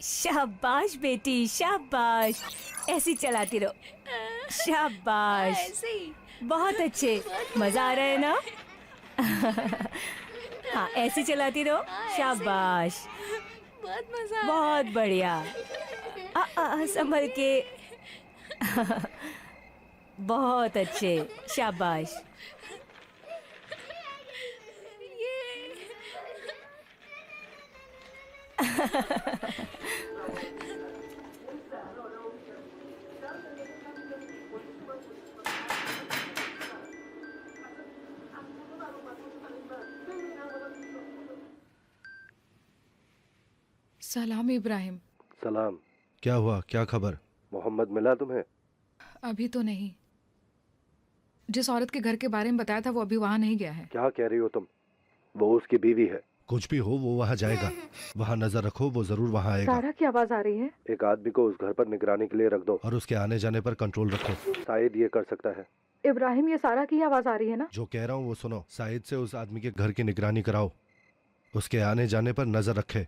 शाबाश बेटी शाबाश, ऐसी चलाती रहो। शाबाश, ऐसे ही। बहुत अच्छे, मजा आ रहा है ना? हाँ, ऐसी चलाती रहो। ऐसे ही। शाबाश, बहुत मजा आ रहा बहुत है। बढ़िया। संभल के। बहुत अच्छे, शाबाश। ये सलाम इब्राहिम। सलाम। क्या हुआ, क्या खबर? मोहम्मद मिला तुम्हें? अभी तो नहीं। जिस औरत के घर के बारे में बताया था वो अभी वहाँ नहीं गया है। क्या कह रही हो तुम? वो उसकी बीवी है। कुछ भी हो, वो वहाँ जाएगा। वहाँ नजर रखो, वो जरूर वहाँ आएगा। सारा की आवाज आ रही है। एक आदमी को उस घर पर निगरानी के लिए रख दो और उसके आने जाने पर कंट्रोल रखो। शायद ये कर सकता है। इब्राहिम, ये सारा की आवाज आ रही है ना? जो कह रहा हूँ वो सुनो। शायद से उस आदमी के घर की निगरानी कराओ, उसके आने जाने पर नजर रखे।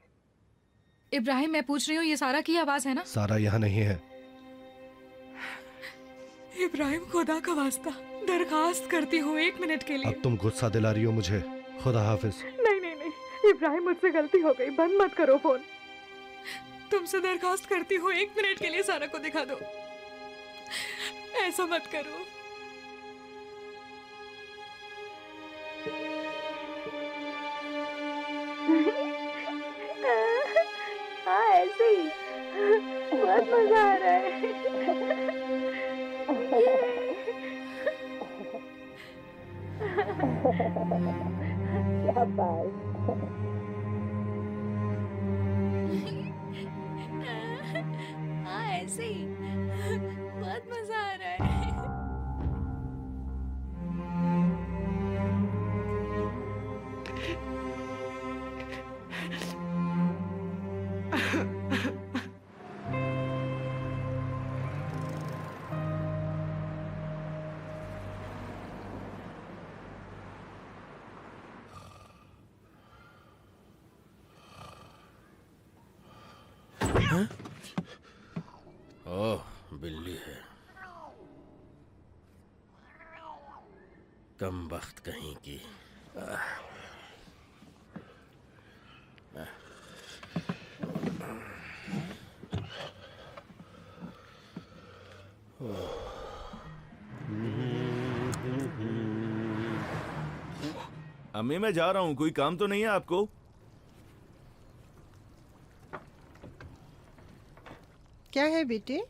इब्राहिम, मैं पूछ रही हूँ, ये सारा की आवाज है ना? सारा यहाँ नहीं है। इब्राहिम, खुदा का वास्ता, दरखास्त करती हूँ 1 मिनट के लिए। अब तुम गुस्सा दिला रही हो मुझे। खुदा हाफिज। नहीं नहीं नहीं इब्राहिम, मुझसे गलती हो गई, बंद मत करो फोन। तुमसे दरखास्त करती हूँ 1 मिनट के लिए सारा को दिखा दो। ऐसा मत करो। हाँ, ऐसे ही। बहुत मजा आ रहा है। हाँ, ऐसे ही। बहुत मजा आ रहा है। ओह, बिल्ली है। कम बख्त कहीं की। अम्मी, मैं जा रहा हूँ। कोई काम तो नहीं है आपको? क्या है बेटे?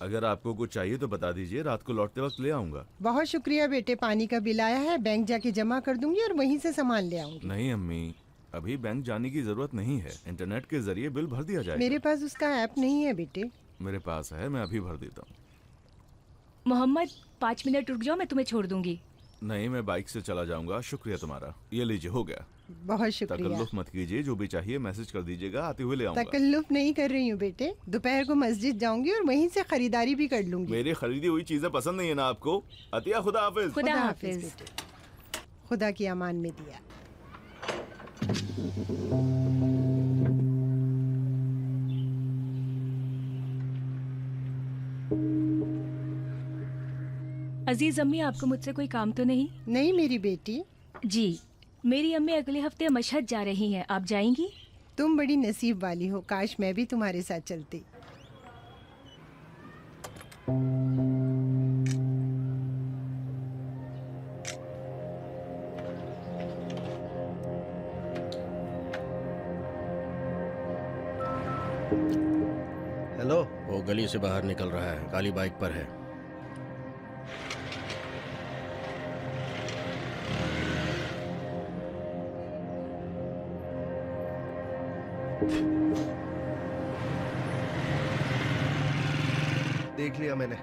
अगर आपको कुछ चाहिए तो बता दीजिए, रात को लौटते वक्त ले आऊंगा। बहुत शुक्रिया बेटे, पानी का बिल आया है, बैंक जाके जमा कर दूंगी और वहीं से सामान ले आऊंगी। नहीं अम्मी, अभी बैंक जाने की जरूरत नहीं है। इंटरनेट के जरिए बिल भर दिया जाएगा। मेरे पास उसका ऐप नहीं है बेटे। मेरे पास है, मैं अभी भर देता हूँ। मोहम्मद, 5 मिनट रुक जाओ, मैं तुम्हें छोड़ दूंगी। नहीं, मैं बाइक से चला जाऊंगा। शुक्रिया तुम्हारा। ये लीजिए, हो गया। बहुत शुक्रिया। तकल्लुफ मत कीजिए, जो भी चाहिए मैसेज कर दीजिएगा, आते हुए ले आऊंगा। तकल्लुफ नहीं कर रही हूँ बेटे, दोपहर को मस्जिद जाऊंगी और वहीं से खरीदारी भी कर लूंगी। मेरी खरीदी हुई चीजें पसंद नहीं है ना आपको? अतिया, खुदा हाफिज। खुदा हाफिज। बेटे, खुदा की अमान में दिया। अजीज अम्मी, आपको मुझसे कोई काम तो नहीं? नहीं मेरी बेटी। जी, मेरी अम्मी अगले हफ्ते मशहद जा रही हैं, आप जाएंगी? तुम बड़ी नसीब वाली हो, काश मैं भी तुम्हारे साथ चलती। हेलो। वो गली से बाहर निकल रहा है, काली बाइक पर है। देख लिया मैंने।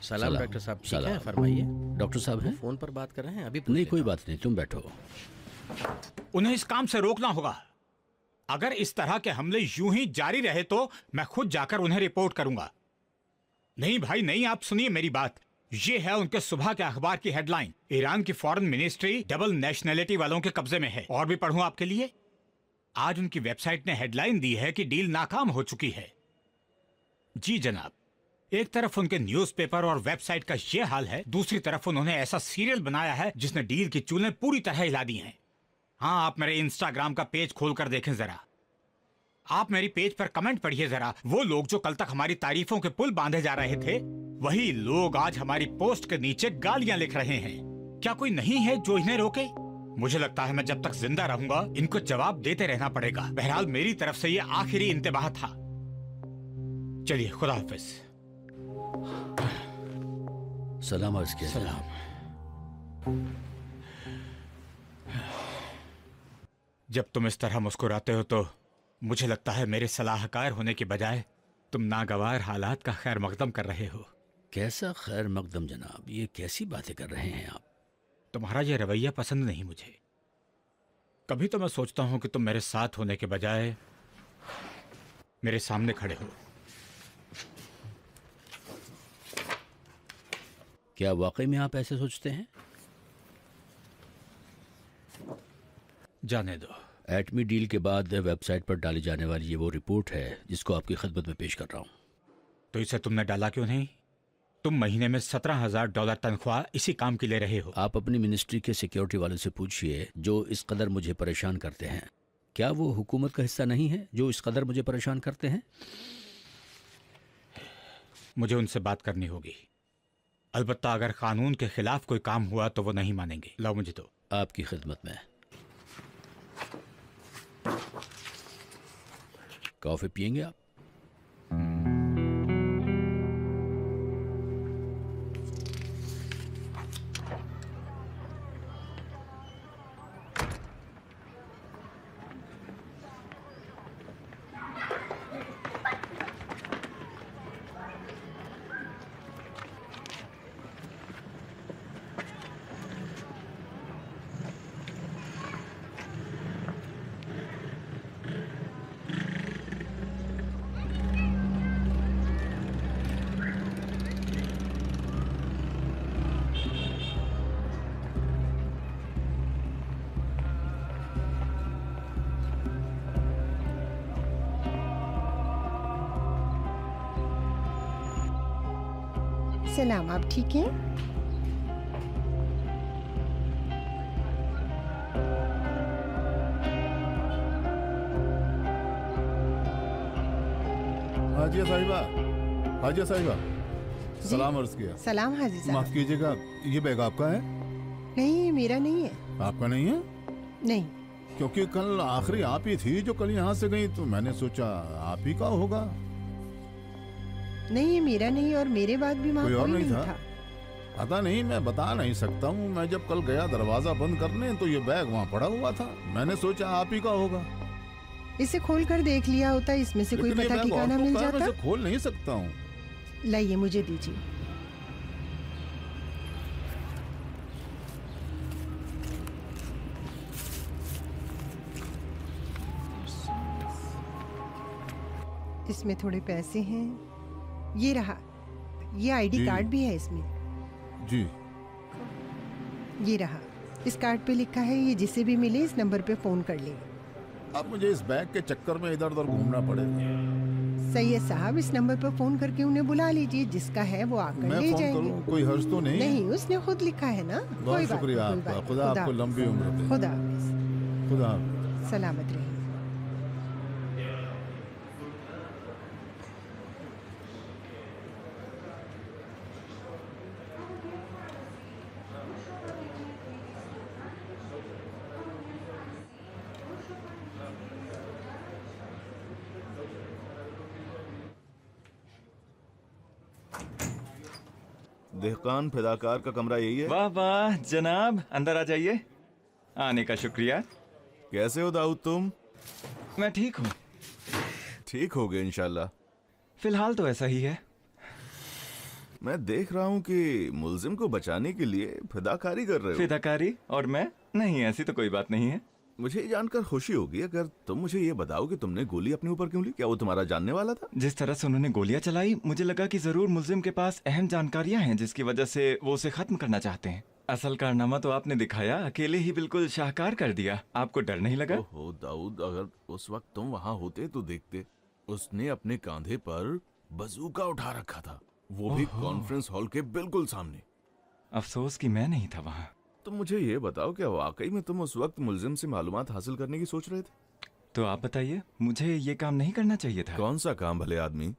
सलाम डॉक्टर साहब, ठीक है? सलाम। फरमाइए। डॉक्टर साहब हैं? फोन पर बात कर रहे हैं अभी? नहीं, कोई बात नहीं, तुम बैठो। उन्हें इस काम से रोकना होगा। अगर इस तरह के हमले यूं ही जारी रहे तो मैं खुद जाकर उन्हें रिपोर्ट करूंगा। नहीं भाई नहीं, आप सुनिए मेरी बात। ये है उनके सुबह के अखबार की हेडलाइन, ईरान की फॉरेन मिनिस्ट्री डबल नेशनैलिटी वालों के कब्जे में है। और भी पढ़ूं आपके लिए। आज उनकी वेबसाइट ने हेडलाइन दी है कि डील नाकाम हो चुकी है। जी जनाब, एक तरफ उनके न्यूज़पेपर और वेबसाइट का ये हाल है, दूसरी तरफ उन्होंने ऐसा सीरियल बनाया है जिसने डील की चूलें पूरी तरह हिला दी हैं। हाँ, आप मेरे इंस्टाग्राम का पेज खोलकर देखें जरा। आप मेरी पेज पर कमेंट पढ़िए जरा। वो लोग जो कल तक हमारी तारीफों के पुल बांधे जा रहे थे, वही लोग आज हमारी पोस्ट के नीचे गालियां लिख रहे हैं। क्या कोई नहीं है जो इन्हें रोके? मुझे लगता है मैं जब तक जिंदा रहूंगा इनको जवाब देते रहना पड़ेगा। बहरहाल मेरी तरफ से ये आखिरी इंतबाह था। चलिए, खुदा हाफिज। सलाम अर्ज किया। सलाम। जब तुम इस तरह मुस्कुराते हो तो मुझे लगता है मेरे सलाहकार होने के बजाय तुम नागवार हालात का खैर मकदम कर रहे हो। कैसा खैर मकदम जनाब, ये कैसी बातें कर रहे हैं आप? तुम्हारा ये रवैया पसंद नहीं मुझे। कभी तो मैं सोचता हूं कि तुम मेरे साथ होने के बजाय मेरे सामने खड़े हो। क्या वाकई में आप ऐसे सोचते हैं? जाने दो। एटमी डील के बाद वेबसाइट पर डाली जाने वाली ये वो रिपोर्ट है जिसको आपकी खिदमत में पेश कर रहा हूँ। तो इसे तुमने डाला क्यों नहीं? तुम महीने में $17,000 तनख्वाह इसी काम के ले रहे हो। आप अपनी मिनिस्ट्री के सिक्योरिटी वालों से पूछिए जो इस कदर मुझे परेशान करते हैं। क्या वो हुकूमत का हिस्सा नहीं है जो इस कदर मुझे परेशान करते हैं? मुझे उनसे बात करनी होगी। अलबत्ता अगर कानून के खिलाफ कोई काम हुआ तो वो नहीं मानेंगे। लाओ मुझे तो। आपकी खिदमत में। कॉफी पियेंगे आप? सलाम, आप ठीक हैं? हाजिया साहिबा, हाजिया साहिबा, सलाम अर्ज किया। सलाम हाजी साहब। माफ कीजिएगा, ये बैग आपका है? नहीं, ये मेरा नहीं है। आपका नहीं है? नहीं। क्योंकि कल आखिरी आप ही थी जो कल यहाँ से गई, तो मैंने सोचा आप ही का होगा। नहीं, ये मेरा नहीं, और मेरे बाद भी वहाँ कोई और कोई नहीं था? पता नहीं, मैं बता नहीं सकता हूँ। मैं जब कल गया दरवाजा बंद करने तो ये बैग वहाँ पड़ा हुआ था। मैंने सोचा आप ही का होगा। इसे खोल कर देख लिया होता, इसमें से कोई लेकिन ये पता बैग ठिकाना औरतों मिल का है, मैं जाता। इसे खोल नहीं सकता हूँ। लाइए, मुझे दीजिए। इसमें थोड़े पैसे हैं। ये रहा, ये आईडी जी। कार्ड भी है इसमें। जी। ये रहा, इस कार्ड पे लिखा है ये जिसे भी मिले इस नंबर पे फोन कर ले। अब मुझे इस बैग के चक्कर में इधर उधर घूमना पड़ेगा। सैयद साहब, इस नंबर पर फोन करके उन्हें बुला लीजिए, जिसका है वो आकर मैं ले फोन जाएंगे। करूं? कोई हर्ज तो नहीं? नहीं, उसने खुद लिखा है ना। बहुत शुक्रिया आपका। खुदा आपको लंबी उम्र दे। खुदा हाफिज। खुदा हाफिज। सलामत रहिए। देहकान फिदाकार का कमरा यही है? वाह वाह जनाब, अंदर आ जाइए। आने का शुक्रिया। कैसे हो दाऊद तुम? मैं ठीक हूँ। ठीक हो गए इंशाल्लाह। फिलहाल तो ऐसा ही है। मैं देख रहा हूँ कि मुलजिम को बचाने के लिए फिदाकारी कर रहे हो। फिदाकारी? और मैं? नहीं, ऐसी तो कोई बात नहीं है। मुझे ये जानकर खुशी होगी अगर तुम मुझे ये बताओ कि तुमने गोली अपने ऊपर क्यों ली। क्या वो तुम्हारा जानने वाला था? जिस तरह से उन्होंने गोलियां चलाई, मुझे लगा कि जरूर मुलजिम के पास अहम जानकारियां हैं जिसकी वजह से वो उसे खत्म करना चाहते हैं। असल कारनामा तो आपने दिखाया, अकेले ही बिल्कुल शाहकार कर दिया। आपको डर नहीं लगा? ओहो दाऊद, अगर उस वक्त तुम वहाँ होते तो देखते। उसने अपने कांधे पर बंदूक उठा रखा था, वो भी कॉन्फ्रेंस हॉल के बिल्कुल सामने। अफसोस कि मैं नहीं था वहाँ। तो मुझे ये बताओ, क्या वाकई में तुम उस वक्त मुलजिम से मालूमात हासिल करने की सोच रहे थे? तो आप बताइए, मुझे ये काम नहीं करना चाहिए था। कौन सा काम भले आदमी?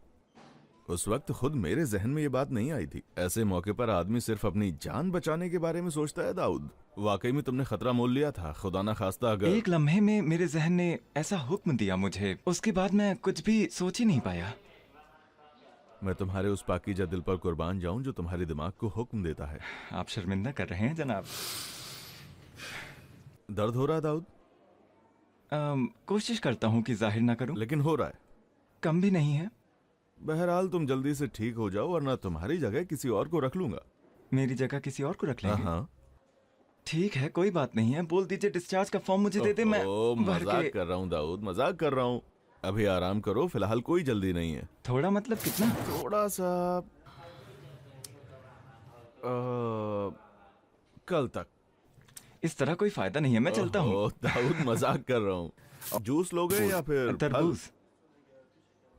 उस वक्त खुद मेरे जहन में ये बात नहीं आई थी। ऐसे मौके पर आदमी सिर्फ अपनी जान बचाने के बारे में सोचता है दाऊद। वाकई में तुमने खतरा मोल लिया था। खुदा ना खास्ता अगर एक लम्हे में मेरे जहन ने ऐसा हुक्म दिया मुझे, उसके बाद मैं कुछ भी सोच ही नहीं पाया। मैं तुम्हारे उस पाकीज़ा दिल पर कुर्बान जाऊं जो तुम्हारे दिमाग को हुक्म देता है। आप शर्मिंदा कर रहे हैं जनाब। दर्द हो रहा है दाऊद? कोशिश करता हूँ कि जाहिर ना करूं, लेकिन हो रहा है। कम भी नहीं है। बहरहाल तुम जल्दी से ठीक हो जाओ वरना तुम्हारी जगह किसी और को रख लूंगा। मेरी जगह किसी और को रख लेंगे? हाँ। ठीक है, कोई बात नहीं है। बोल दीजिए डिस्चार्ज का फॉर्म मुझे दे दे, मैं मजाक कर रहा हूँ दाऊद, मजाक कर रहा हूँ। अभी आराम करो, फिलहाल कोई जल्दी नहीं है। थोड़ा मतलब कितना? थोड़ा सा कल तक। इस तरह कोई फायदा नहीं है, मैं चलता हूँ। दाऊद मजाक कर रहा हूँ। जूस लोगे या फिर तरबूज?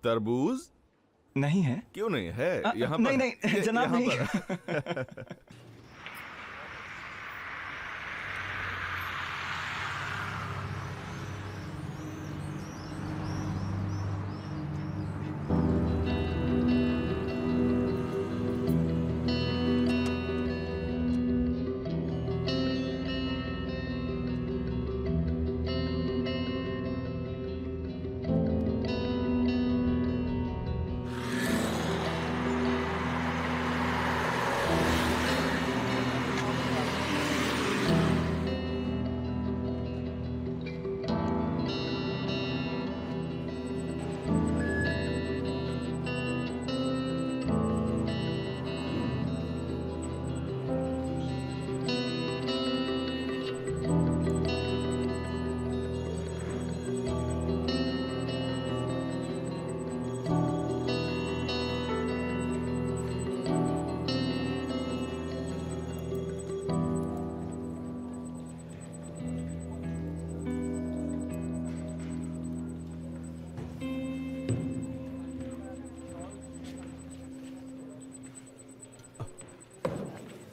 तरबूज नहीं है। क्यों नहीं है? यहाँ पर नहीं जनाब, नहीं।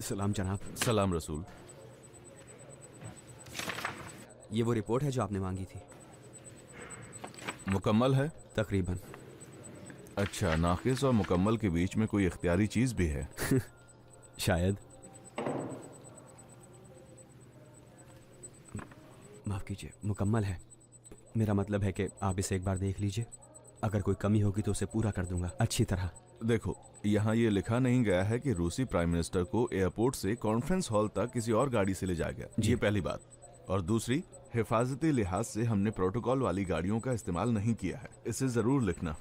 सलाम जनाब। सलाम रसूल। ये वो रिपोर्ट है जो आपने मांगी थी? मुकम्मल है? तकरीबन। अच्छा, नाकिस और मुकम्मल के बीच में कोई इख्तियारी चीज भी है? शायद। माफ कीजिए, मुकम्मल है। मेरा मतलब है कि आप इसे एक बार देख लीजिए। अगर कोई कमी होगी तो उसे पूरा कर दूंगा अच्छी तरह। देखो, यहाँ ये लिखा नहीं गया है कि रूसी प्राइम मिनिस्टर को एयरपोर्ट से कॉन्फ्रेंस हॉल तक किसी और गाड़ी से ले जाया गया। ये पहली बात। और दूसरी, हिफाजती लिहाज से हमने प्रोटोकॉल वाली गाड़ियों का इस्तेमाल नहीं किया है। इसे जरूर लिखना।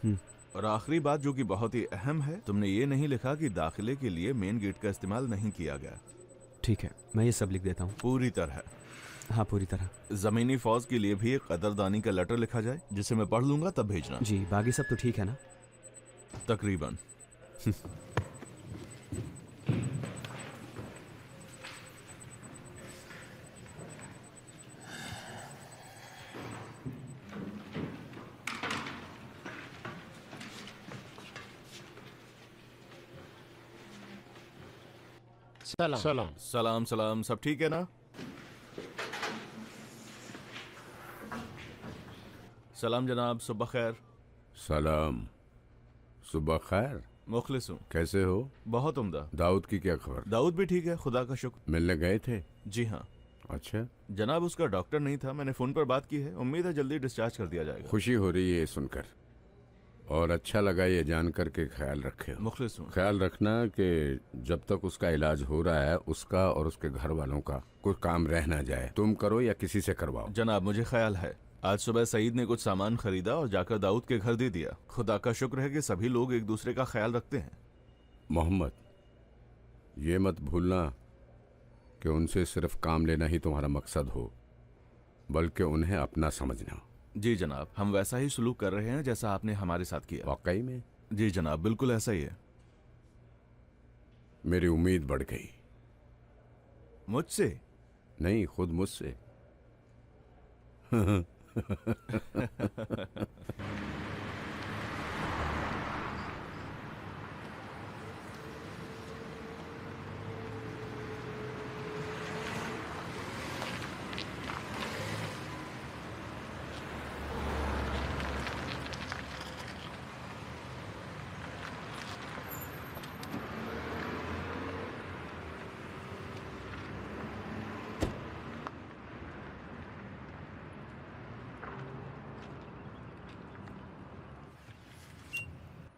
और आखिरी बात जो कि बहुत ही अहम है, तुमने ये नहीं लिखा कि दाखिले के लिए मेन गेट का इस्तेमाल नहीं किया गया। ठीक है, मैं ये सब लिख देता हूँ। पूरी तरह? हाँ, पूरी तरह। जमीनी फौज के लिए भी एक कदरदानी का लेटर लिखा जाए जिसे मैं पढ़ लूंगा, तब भेजना। जी, बाकी सब तो ठीक है ना? तकरीबन। सलाम। सलाम सलाम। सब ठीक है ना? सलाम जनाब, सुबह खैर। सलाम, सुबह खैर। मुखलिस हूँ। कैसे हो? बहुत उम्दा। दाऊद की क्या खबर? दाऊद भी ठीक है, खुदा का शुक्र। मिलने गए थे? जी हाँ। अच्छा। जनाब, उसका डॉक्टर नहीं था, मैंने फोन पर बात की है। उम्मीद है जल्दी डिस्चार्ज कर दिया जाएगा। खुशी हो रही है ये सुनकर, और अच्छा लगा ये जानकर के ख्याल रखे हो। मुखलिस हूँ। ख्याल रखना कि जब तक उसका इलाज हो रहा है उसका और उसके घर वालों का कोई काम रह ना जाए। तुम करो या किसी से करवाओ। जनाब, मुझे ख्याल है आज सुबह सईद ने कुछ सामान खरीदा और जाकर दाऊद के घर दे दिया। खुदा का शुक्र है कि सभी लोग एक दूसरे का ख्याल रखते हैं। मोहम्मद, ये मत भूलना कि उनसे सिर्फ काम लेना ही तुम्हारा मकसद हो, बल्कि उन्हें अपना समझना। जी जनाब, हम वैसा ही सलूक कर रहे हैं जैसा आपने हमारे साथ किया। वाकई में? जी जनाब, बिल्कुल ऐसा ही है। मेरी उम्मीद बढ़ गई। मुझसे नहीं, खुद मुझसे।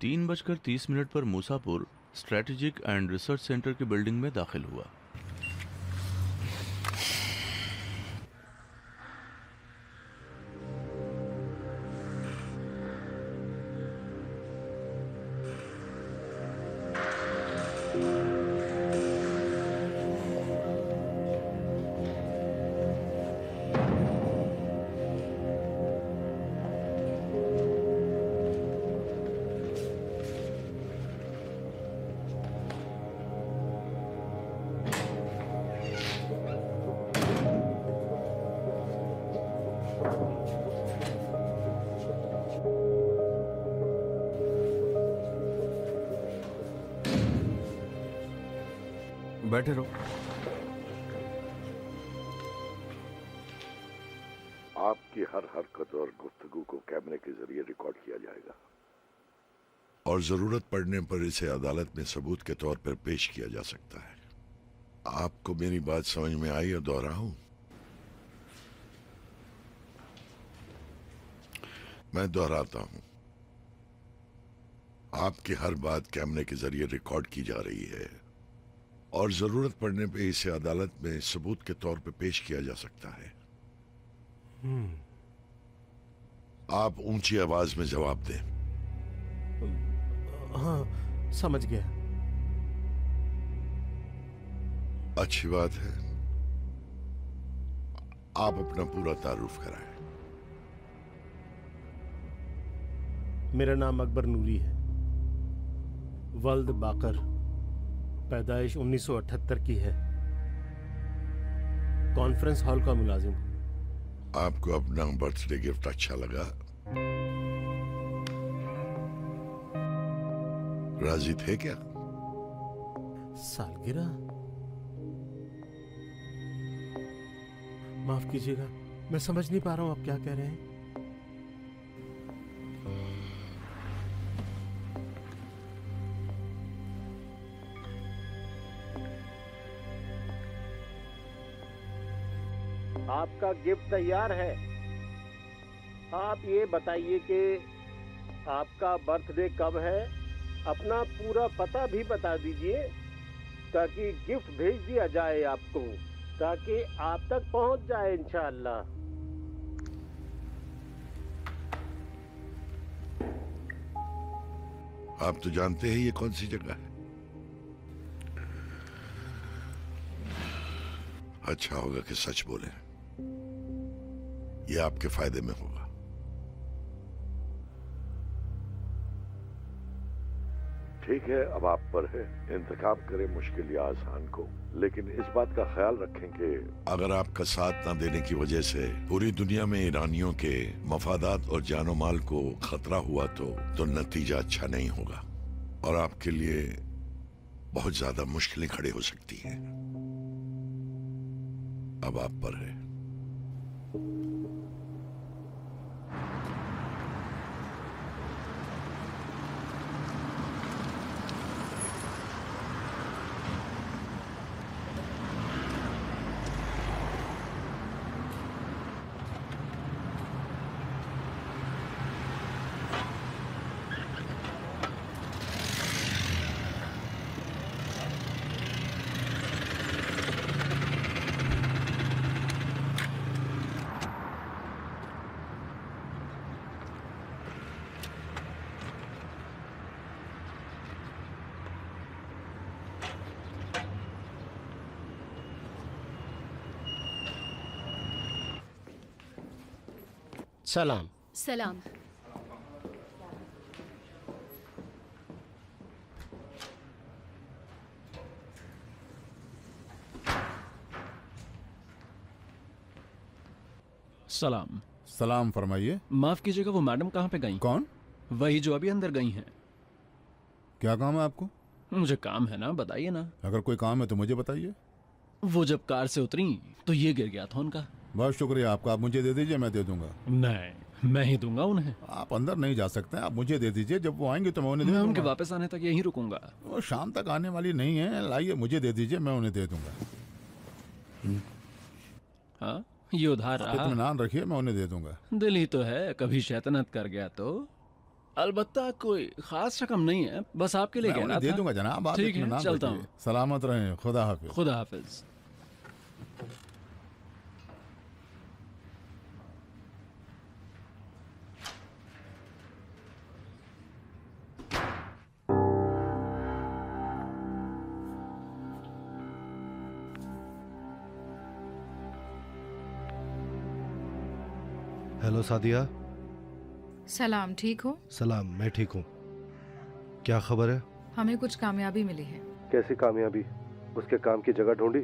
तीन 3:30 पर Musapur strategic and research centre की बिल्डिंग में दाखिल हुआ। बैठे रहो। आपकी हर हरकत और गुफ्तगू को कैमरे के जरिए रिकॉर्ड किया जाएगा और जरूरत पड़ने पर इसे अदालत में सबूत के तौर पर पेश किया जा सकता है। आपको मेरी बात समझ में आई और दोहराऊं? मैं दोहराता हूं, आपकी हर बात कैमरे के जरिए रिकॉर्ड की जा रही है और जरूरत पड़ने पे इसे अदालत में सबूत के तौर पे पेश किया जा सकता है। आप ऊंची आवाज में जवाब दें। हाँ, समझ गया। अच्छी बात है, आप अपना पूरा तारुफ कराएं। मेरा नाम अकबर नूरी है, वल्द बाकर, पैदाइश 1978 की है, कॉन्फ्रेंस हॉल का मुलाजिम। आपको अपना बर्थडे गिफ्ट अच्छा लगा? राजी थे क्या? सालगिरह? माफ कीजिएगा, मैं समझ नहीं पा रहा हूं आप क्या कह रहे हैं। आपका गिफ्ट तैयार है। आप ये बताइए कि आपका बर्थडे कब है, अपना पूरा पता भी बता दीजिए ताकि गिफ्ट भेज दिया जाए आपको, ताकि आप तक पहुंच जाए इंशाअल्लाह। आप तो जानते हैं ये कौन सी जगह है। अच्छा होगा कि सच बोलें, ये आपके फायदे में होगा। ठीक है, अब आप पर है, इंतखाब करें मुश्किल या आसान को, लेकिन इस बात का ख्याल रखें कि अगर आपका साथ न देने की वजह से पूरी दुनिया में ईरानियों के मफादात और जानो माल को खतरा हुआ तो नतीजा अच्छा नहीं होगा और आपके लिए बहुत ज्यादा मुश्किलें खड़ी हो सकती हैं। अब आप पर है। सलाम। सलाम। सलाम। सलाम फरमाइए। माफ कीजिएगा, वो मैडम कहाँ पे गई? कौन? वही जो अभी अंदर गई हैं। क्या काम है आपको? मुझे काम है ना, बताइए ना। अगर कोई काम है तो मुझे बताइए। वो जब कार से उतरी तो ये गिर गया था उनका। बहुत शुक्रिया आपका, आप मुझे दे दीजिए, मैं दे दूंगा। नहीं, मैं ही दूंगा उन्हें। आप अंदर नहीं जा सकते, आप मुझे दे दीजिए, जब वो आएंगे तो मैं उन्हें दे मैं दूंगा। उनके वापस आने तक यहीं रुकूंगा। वो शाम तक आने वाली नहीं है, लाइए मुझे दे दीजिए, मैं उन्हें दे दूंगा। हाँ, ये उधार रहा। इत्मीनान रखिए, मैं उन्हें दे दूंगा। दिल ही तो है, कभी शैतानत कर गया तो। अलबत्ता कोई खास रकम नहीं है, बस आपके लिए मैं कह उन्हें रहा दे था। दूंगा जनाब, आप ठीक है, इत्मीनान चलता रखिए। हूँ। सलामत रहें, खुदा हाफिज। खुदा हाफिज। हेलो सादिया। सलाम, ठीक हो? सलाम, मैं ठीक हूँ। क्या खबर है? हमें कुछ कामयाबी मिली है। कैसी कामयाबी? उसके काम की जगह ढूंढी?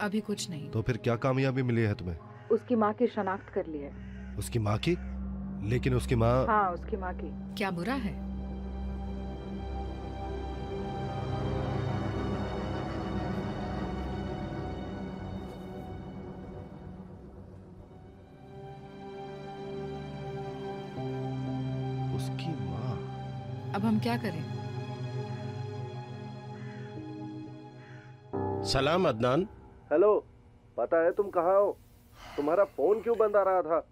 अभी कुछ नहीं। तो फिर क्या कामयाबी मिली है तुम्हें? उसकी माँ की शनाख्त कर ली है। उसकी माँ की? लेकिन उसकी माँ। हाँ, उसकी माँ की। क्या बुरा है? उसकी माँ। अब हम क्या करें? सलाम अदनान। हेलो, पता है तुम कहाँ हो? तुम्हारा फोन क्यों बंद आ रहा था?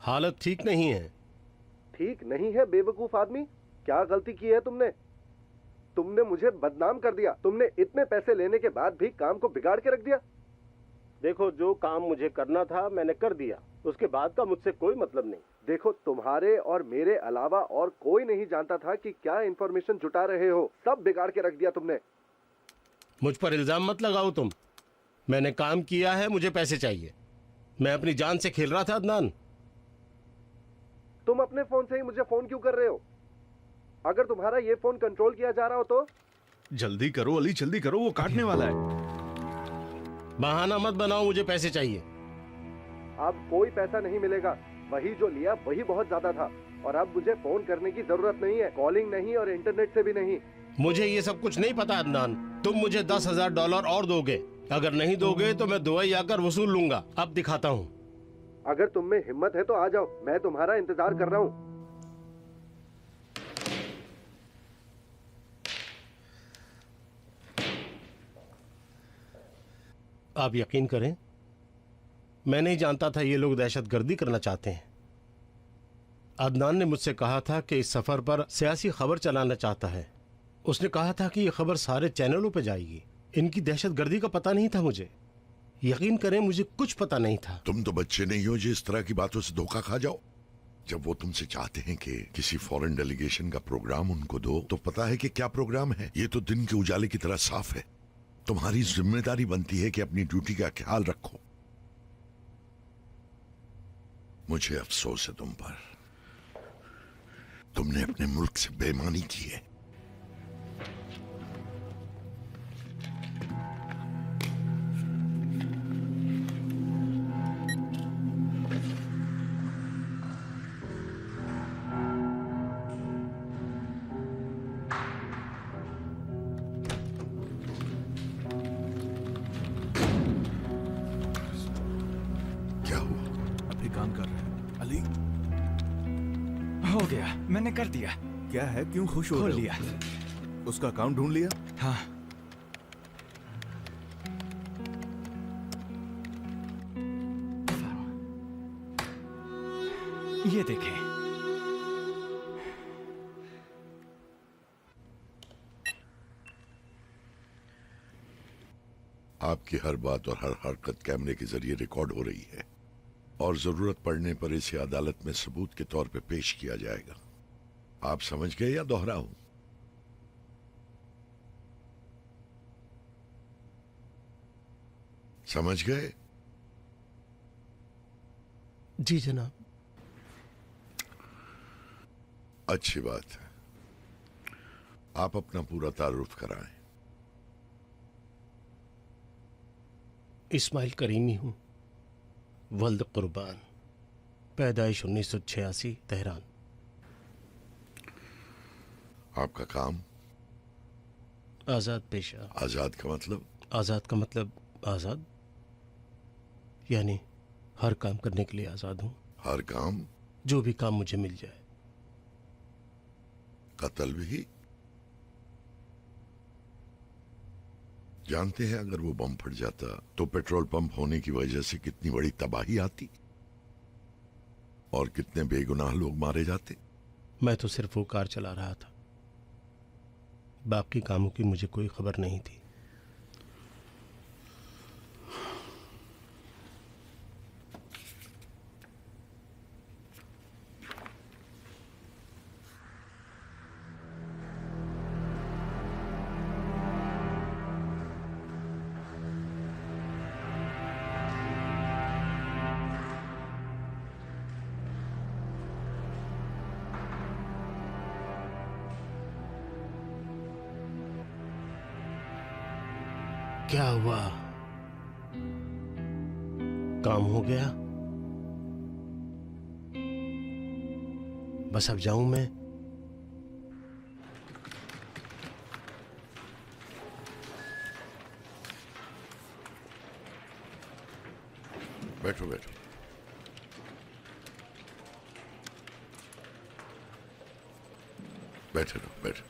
हालत ठीक नहीं है। ठीक नहीं है बेवकूफ आदमी? क्या गलती की है तुमने? तुमने मुझे बदनाम कर दिया। तुमने इतने पैसे लेने के बाद भी काम को बिगाड़ के रख दिया। देखो, जो काम मुझे करना था मैंने कर दिया, उसके बाद का मुझसे कोई मतलब नहीं। देखो, तुम्हारे और मेरे अलावा और कोई नहीं जानता था कि क्या इंफॉर्मेशन जुटा रहे हो। सब बिगाड़ के रख दिया तुमने। मुझ पर इल्जाम मत लगाओ तुम। मैंने काम किया है, मुझे पैसे चाहिए। मैं अपनी जान से खेल रहा था अदनान। तुम अपने फोन से ही मुझे फोन क्यों कर रहे हो? अगर तुम्हारा ये फोन कंट्रोल किया जा रहा हो तो? जल्दी करो अली, जल्दी करो, वो काटने वाला है। बहाना मत बनाओ, मुझे पैसे चाहिए। अब कोई पैसा नहीं मिलेगा। वही जो लिया वही बहुत ज्यादा था, और अब मुझे फोन करने की जरूरत नहीं है। कॉलिंग नहीं और इंटरनेट से भी नहीं। मुझे ये सब कुछ नहीं पता अदनान। तुम मुझे $10,000 और दोगे। अगर नहीं दोगे तो मैं दुबई आकर वसूल लूंगा। अब दिखाता हूँ। अगर तुम में हिम्मत है तो आ जाओ, मैं तुम्हारा इंतजार कर रहा हूँ। आप यकीन करें, मैं नहीं जानता था ये लोग दहशतगर्दी करना चाहते हैं। अदनान ने मुझसे कहा था कि इस सफर पर सियासी खबर चलाना चाहता है। उसने कहा था कि ये खबर सारे चैनलों पर जाएगी। इनकी दहशतगर्दी का पता नहीं था मुझे। यकीन करें, मुझे कुछ पता नहीं था। तुम तो बच्चे नहीं हो जो इस तरह की बातों से धोखा खा जाओ। जब वो तुमसे चाहते हैं कि किसी फॉरेन डेलीगेशन का प्रोग्राम उनको दो, तो पता है कि क्या प्रोग्राम है। ये तो दिन के उजाले की तरह साफ है। तुम्हारी जिम्मेदारी बनती है कि अपनी ड्यूटी का ख्याल रखो। मुझे अफसोस है तुम पर। तुमने अपने मुल्क से बेईमानी की है। हो गया, मैंने कर दिया। क्या है, क्यों खुश हो खोल रहे हो? लिया। उसका अकाउंट ढूंढ लिया? हाँ। ये देखें। आपकी हर बात और हर हरकत कैमरे के जरिए रिकॉर्ड हो रही है, और जरूरत पड़ने पर इसे अदालत में सबूत के तौर पे पेश किया जाएगा। आप समझ गए या दोहराऊं? समझ गए? जी जनाब। अच्छी बात है, आप अपना पूरा तारुफ कराएं। इस्माइल करीमी हूँ, वल्द कुर्बान, पैदाइश 1986, तेहरान। आपका काम? आज़ाद पेशा। आज़ाद का मतलब? आज़ाद का मतलब आज़ाद, यानी हर काम करने के लिए आज़ाद हूँ। हर काम? जो भी काम मुझे मिल जाए। कत्ल भी? जानते हैं अगर वो बम फट जाता तो पेट्रोल पंप होने की वजह से कितनी बड़ी तबाही आती और कितने बेगुनाह लोग मारे जाते। मैं तो सिर्फ वो कार चला रहा था, बाकी कामों की मुझे कोई खबर नहीं थी। क्या हुआ? काम हो गया? बस अब जाऊं मैं? बैठो बैठो। बैठे रहो, बैठो।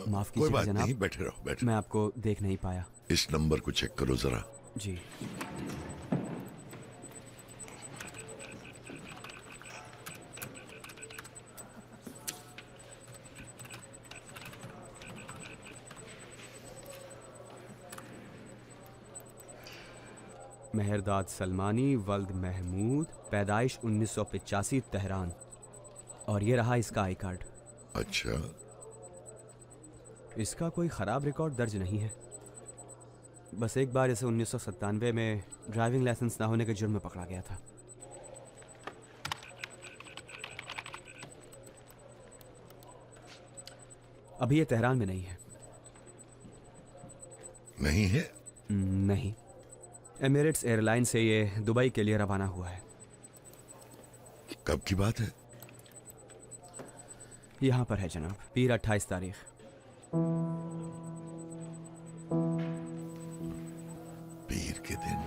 माफ कोई कीजिएगा बात जनाब, नहीं, बैठे रहो, बैठे। मैं आपको देख नहीं पाया। इस नंबर को चेक करो जरा। जी। मेहरदाद सलमानी, वल्द महमूद, पैदाइश 1985, तेहरान। और ये रहा इसका आई कार्ड। अच्छा। इसका कोई ख़राब रिकॉर्ड दर्ज नहीं है, बस एक बार इसे 1997 में ड्राइविंग लाइसेंस ना होने के जुर्म में पकड़ा गया था। अभी ये तेहरान में नहीं है। नहीं है? नहीं, एमिरेट्स एयरलाइन से ये दुबई के लिए रवाना हुआ है। कब की बात है? यहाँ पर है जनाब, पीर 28 तारीख। पीर के दिन,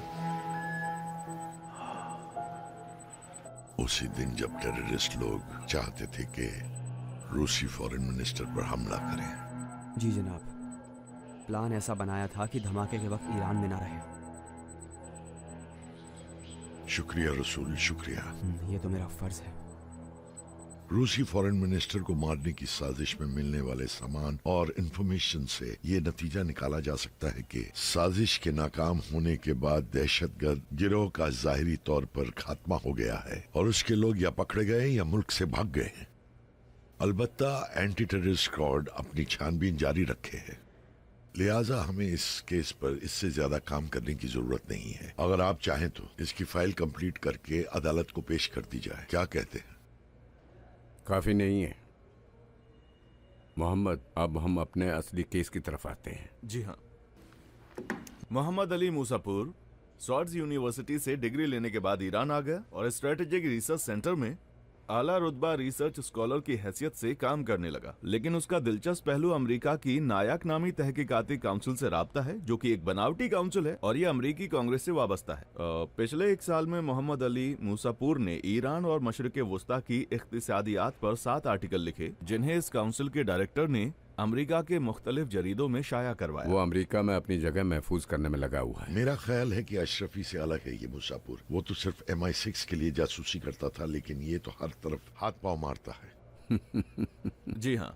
उसी दिन जब टेररिस्ट लोग चाहते थे कि रूसी फॉरेन मिनिस्टर पर हमला करें। जी जनाब, प्लान ऐसा बनाया था कि धमाके के वक्त ईरान में ना रहे। शुक्रिया रसूल, शुक्रिया। ये तो मेरा फर्ज है। रूसी फॉरेन मिनिस्टर को मारने की साजिश में मिलने वाले सामान और इंफॉर्मेशन से ये नतीजा निकाला जा सकता है कि साजिश के नाकाम होने के बाद दहशतगर्द गिरोह का जाहिरी तौर पर खात्मा हो गया है और उसके लोग या पकड़े गए या मुल्क से भाग गए हैं। अलबत्ता एंटी टेररिस्ट स्क्वाड अपनी छानबीन जारी रखे है, लिहाजा हमें इस केस पर इससे ज्यादा काम करने की जरूरत नहीं है। अगर आप चाहें तो इसकी फाइल कंप्लीट करके अदालत को पेश कर दी जाए। क्या कहते हैं? काफी नहीं है मोहम्मद, अब हम अपने असली केस की तरफ आते हैं। जी हाँ। मोहम्मद अली मूसापुर स्वॉर्ड्स यूनिवर्सिटी से डिग्री लेने के बाद ईरान आ गया और स्ट्रेटेजिक रिसर्च सेंटर में आला रुतबा रिसर्च स्कॉलर की हैसियत से काम करने लगा। लेकिन उसका दिलचस्प पहलू अमेरिका की नायाक नामी तहकीकाती काउंसिल से राब्ता है, जो कि एक बनावटी काउंसिल है और ये अमेरिकी कांग्रेस से वाबस्ता है। पिछले एक साल में मोहम्मद अली मूसापुर ने ईरान और मशरिक वस्ता की इख्तिसादियात पर 7 आर्टिकल लिखे, जिन्हें इस काउंसिल के डायरेक्टर ने अमेरिका के मुख्तलिफ जरीदों में शाया करवाया। वो अमेरिका में अपनी जगह महफूज करने में लगा हुआ है। मेरा ख्याल है कि अशरफी से अलग है ये मूसापुर। वो तो सिर्फ MI6 के लिए जासूसी करता था, लेकिन ये तो हर तरफ हाथ पांव मारता है। जी हाँ,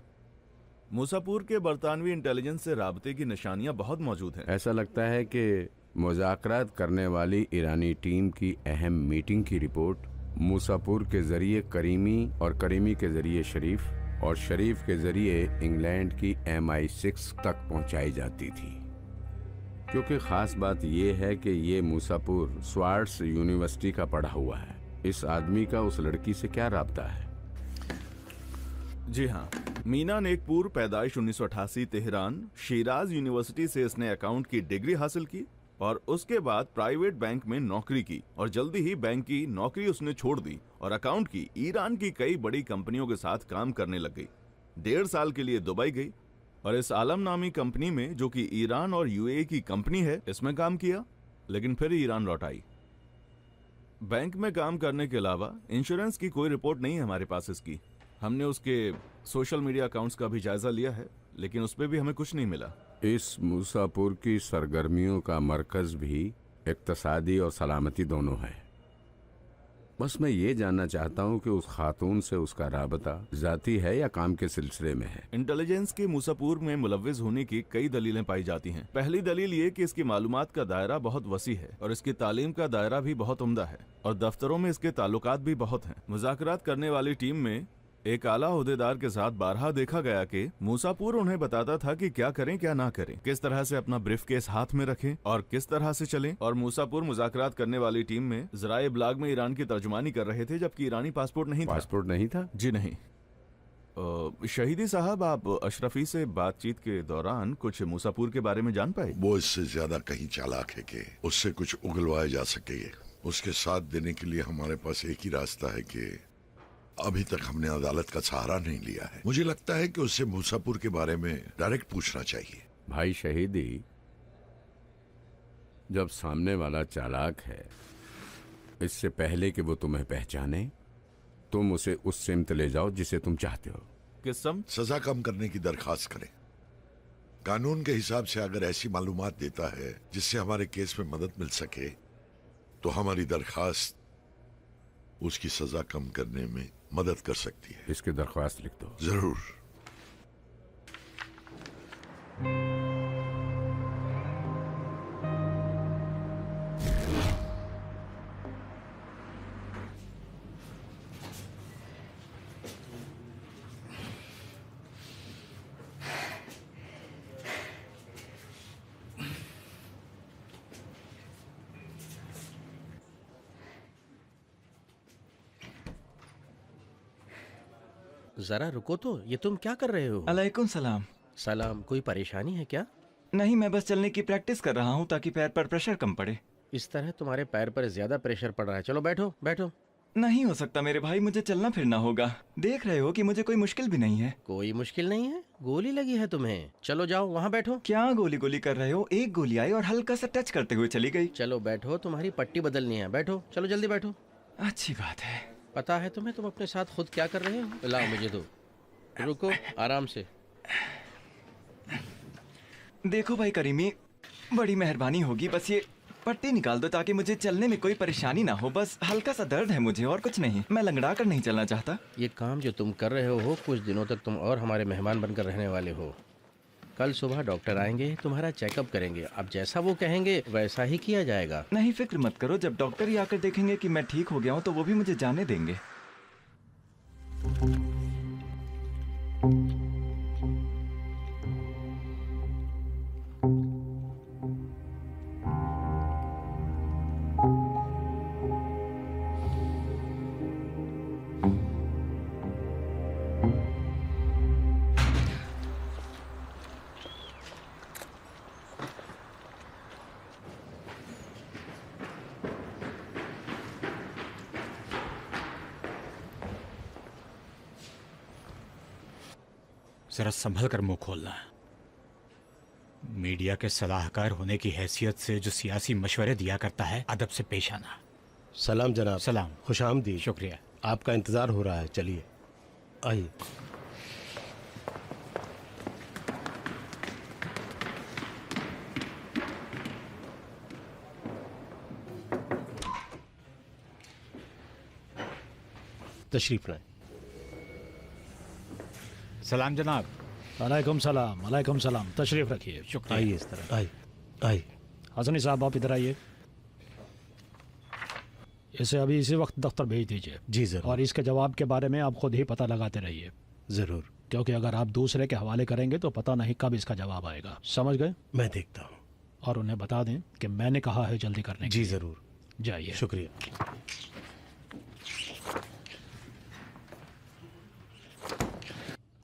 मूसापुर के बरतानवी इंटेलिजेंस से राबते की निशानियां बहुत मौजूद हैं। ऐसा लगता है कि मुज़ाकरात करने वाली ईरानी टीम की अहम मीटिंग की रिपोर्ट मूसापुर के जरिए करीमी और करीमी के जरिए शरीफ और शरीफ के जरिए इंग्लैंड की MI6 तक पहुंचाई जाती थी। क्योंकि खास बात यह है कि ये मूसापुर स्वार्ट्स यूनिवर्सिटी का पढ़ा हुआ है। इस आदमी का उस लड़की से क्या राब्ता है? जी हाँ, मीना नेकपुर, पैदाइश 1988, तेहरान। शिराज यूनिवर्सिटी से इसने अकाउंट की डिग्री हासिल की और उसके बाद प्राइवेट बैंक में नौकरी की और जल्दी ही बैंक की नौकरी उसने छोड़ दी और अकाउंट की ईरान की कई बड़ी कंपनियों के साथ काम करने लग गई। 1.5 साल के लिए दुबई गई और इस आलम नामी कंपनी में, जो कि ईरान और यूएई की कंपनी है, इसमें काम किया, लेकिन फिर ईरान लौट आई। बैंक में काम करने के अलावा इंश्योरेंस की कोई रिपोर्ट नहीं है हमारे पास इसकी। हमने उसके सोशल मीडिया अकाउंट्स का भी जायजा लिया है, लेकिन उस पर भी हमें कुछ नहीं मिला। इस मूसापुर की सरगर्मियों का मरकज भी इक्तसादी और सलामती दोनों है। बस मैं ये जानना चाहता हूँ कि उस खातून से उसका राबता जाती है या काम के सिलसिले में है। इंटेलिजेंस के मूसापुर में मुलव्विज होने की कई दलीलें पाई जाती हैं। पहली दलील ये कि इसकी मालूमात का दायरा बहुत वसी है और इसकी तालीम का दायरा भी बहुत उम्दा है और दफ्तरों में इसके ताल्लुकात भी बहुत हैं। मुज़ाकरात करने वाली टीम में एक आला ओहदेदार के साथ बारहा देखा गया कि मूसापुर उन्हें बताता था कि क्या करें क्या ना करें, किस तरह से अपना ब्रीफ केस हाथ में रखें और किस तरह से चलें। और मूसापुर मुज़ाकरात करने वाली टीम में ज़राए इब्लाग में ईरान की तर्जुमानी कर रहे थे, जबकि ईरानी पासपोर्ट नहीं था। पासपोर्ट नहीं था? जी नहीं। शहीदी साहब, आप अशरफी से बातचीत के दौरान कुछ मूसापुर के बारे में जान पाए? वो इससे ज्यादा कहीं चालाक है कि उससे कुछ उगलवाया जा सके। उसके साथ देने के लिए हमारे पास एक ही रास्ता है कि अभी तक हमने अदालत का सहारा नहीं लिया है। मुझे लगता है कि उससे मूसापुर के बारे में डायरेक्ट पूछना चाहिए। भाई शहीदी, जब सामने वाला चालाक है, इससे पहले कि वो तुम्हें पहचाने, तुम उसे उस सिमत ले जाओ जिसे तुम चाहते हो। किस सम? सजा कम करने की दरखास्त करें। कानून के हिसाब से अगर ऐसी मालूमात देता है जिससे हमारे केस में मदद मिल सके, तो हमारी दरखास्त उसकी सजा कम करने में मदद कर सकती है। इसकी दरख्वास्त लिख दो। जरूर। जरा रुको तो, ये तुम क्या कर रहे हो? अलैकुम सलाम। सलाम। कोई परेशानी है क्या? नहीं, मैं बस चलने की प्रैक्टिस कर रहा हूँ ताकि पैर पर प्रेशर कम पड़े। इस तरह तुम्हारे पैर पर ज्यादा प्रेशर पड़ रहा है। चलो बैठो बैठो। नहीं हो सकता मेरे भाई, मुझे चलना फिरना होगा। देख रहे हो कि मुझे कोई मुश्किल भी नहीं है। कोई मुश्किल नहीं है? गोली लगी है तुम्हें। चलो जाओ वहाँ बैठो। क्या गोली गोली कर रहे हो? एक गोली आई और हल्का सा टच करते हुए चली गई। चलो बैठो, तुम्हारी पट्टी बदलनी है। बैठो, चलो जल्दी बैठो। अच्छी बात है। पता है तुम्हें तुम अपने साथ खुद क्या कर रहे हो? लाओ मुझे दो। रुको, आराम से। देखो भाई करीमी, बड़ी मेहरबानी होगी, बस ये पट्टी निकाल दो ताकि मुझे चलने में कोई परेशानी ना हो। बस हल्का सा दर्द है मुझे और कुछ नहीं। मैं लंगड़ा कर नहीं चलना चाहता। ये काम जो तुम कर रहे हो, कुछ दिनों तक तुम और हमारे मेहमान बनकर रहने वाले हो। कल सुबह डॉक्टर आएंगे, तुम्हारा चेकअप करेंगे। अब जैसा वो कहेंगे वैसा ही किया जाएगा। नहीं, फिक्र मत करो। जब डॉक्टर ही आकर देखेंगे कि मैं ठीक हो गया हूँ तो वो भी मुझे जाने देंगे। जरा संभल कर मुंह खोलना। मीडिया के सलाहकार होने की हैसियत से जो सियासी मशवरे दिया करता है, अदब से पेश आना। सलाम जनाब। सलाम। खुशामदीद। शुक्रिया। आपका इंतजार हो रहा है, चलिए आइए। तशरीफ लाएं। सलाम जनाब। अलैकुम सलाम। अलैकुम सलाम। तशरीफ रखिए। शुक्रिया। आइए इस तरह। आइए आइए। हसनी साहब आप इधर आइए। इसे अभी इसी वक्त दफ्तर भेज दीजिए। जी जरूर। और इसके जवाब के बारे में आप खुद ही पता लगाते रहिए। जरूर। क्योंकि अगर आप दूसरे के हवाले करेंगे तो पता नहीं कब इसका जवाब आएगा। समझ गए? मैं देखता हूँ। और उन्हें बता दें कि मैंने कहा है जल्दी करने के जी लिए। जरूर, जाइए। शुक्रिया।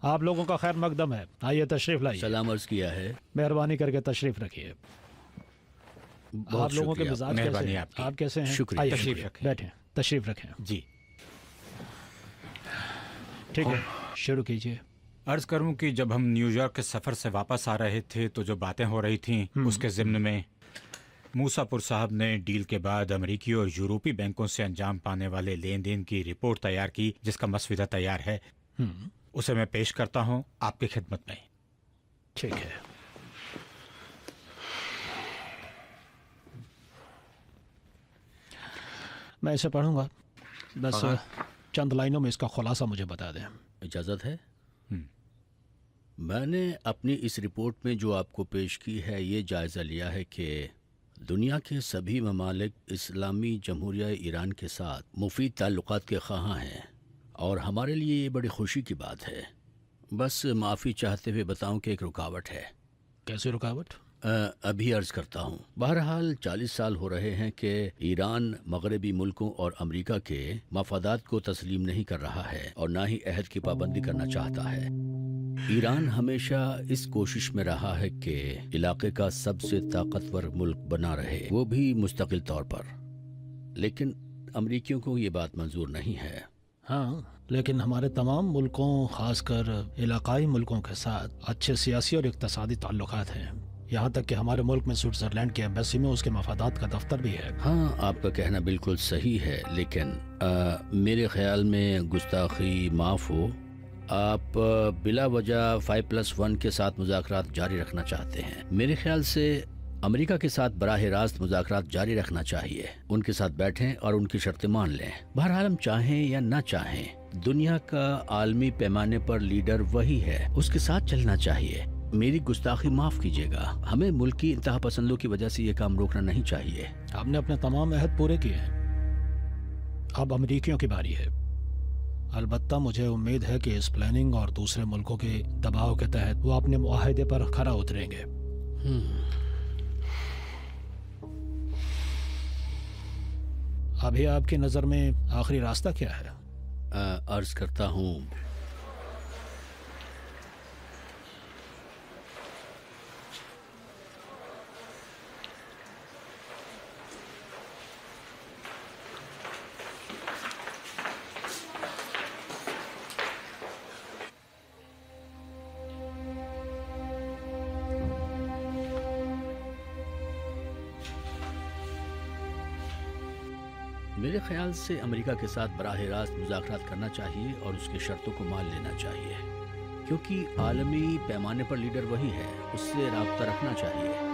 आप लोगों का खैर मकदम है, आइए तशरीफ लाइए। सलाम अर्ज किया है। मेहरबानी करके तशरीफ रखिए। आप लोगों के मिजाज कैसे मेहरबानी हैं? आपकी। आप कैसे हैं? शुक्रिया। आइए, तशरीफ रखें। बैठें, तशरीफ रखें। जी ठीक है, शुरू कीजिए। अर्ज करूं कि जब हम न्यूयॉर्क के सफ़र से वापस आ रहे थे तो जो बातें हो रही थीं उसके ज़िम्न में मूसापुर साहब ने डील के बाद अमेरिकी और यूरोपी बैंकों से अंजाम पाने वाले लेन देन की रिपोर्ट तैयार की, जिसका मसविदा तैयार है। उसे मैं पेश करता हूं आपकी खिदमत में। ठीक है। मैं इसे पढ़ूंगा, बस चंद लाइनों में इसका खुलासा मुझे बता दें। इजाज़त है? मैंने अपनी इस रिपोर्ट में जो आपको पेश की है ये जायज़ा लिया है कि दुनिया के सभी ममालिक इस्लामी जमहूरिया ईरान के साथ मुफीद ताल्लुकात के ख़्वाहां हैं और हमारे लिए ये बड़ी खुशी की बात है। बस माफ़ी चाहते हुए बताऊं कि एक रुकावट है। कैसी रुकावट? अभी अर्ज़ करता हूँ। बहरहाल 40 साल हो रहे हैं कि ईरान मगरबी मुल्कों और अमेरिका के मफादात को तस्लीम नहीं कर रहा है और ना ही अहद की पाबंदी करना चाहता है। ईरान हमेशा इस कोशिश में रहा है कि इलाके का सबसे ताकतवर मुल्क बना रहे, वो भी मुस्तकिल तौर पर। लेकिन अमरीकियों को ये बात मंजूर नहीं है। हाँ, लेकिन हमारे तमाम मुल्कों, खासकर इलाकाई मुल्कों के साथ अच्छे सियासी और इक़्तिसादी ताल्लुकात हैं। यहाँ तक कि हमारे मुल्क में स्विट्ज़रलैंड की एम्बेसी में उसके मफादात का दफ्तर भी है। हाँ, आपका कहना बिल्कुल सही है, लेकिन मेरे ख्याल में गुस्ताखी माफ़ हो, आप बिला वजह 5+1 के साथ मुज़ाकरात जारी रखना चाहते हैं। मेरे ख्याल से अमेरिका के साथ बराह रास्त मुज़ाकरात जारी रखना चाहिए। उनके साथ बैठें और उनकी शर्तें मान लें। बहरहाल हम चाहें या ना चाहें, दुनिया का आलमी पैमाने पर लीडर वही है, उसके साथ चलना चाहिए। मेरी गुस्ताखी माफ़ कीजिएगा, हमें मुल्क की इंतहा पसंदों की वजह से ये काम रोकना नहीं चाहिए। आपने अपने तमाम अहद पूरे किए हैं, अब अमरीकियों की बारी है। अलबत्ता मुझे उम्मीद है कि इस प्लानिंग और दूसरे मुल्कों के दबाव के तहत वो अपने मुआहदे पर खरा उतरेंगे। अभी आपकी नज़र में आखिरी रास्ता क्या है? अर्ज करता हूँ, मेरे ख्याल से अमेरिका के साथ बराह रास्त मुज़ाकरात करना चाहिए और उसकी शर्तों को मान लेना चाहिए, क्योंकि आलमी पैमाने पर लीडर वही है, उससे राब्ता रखना चाहिए।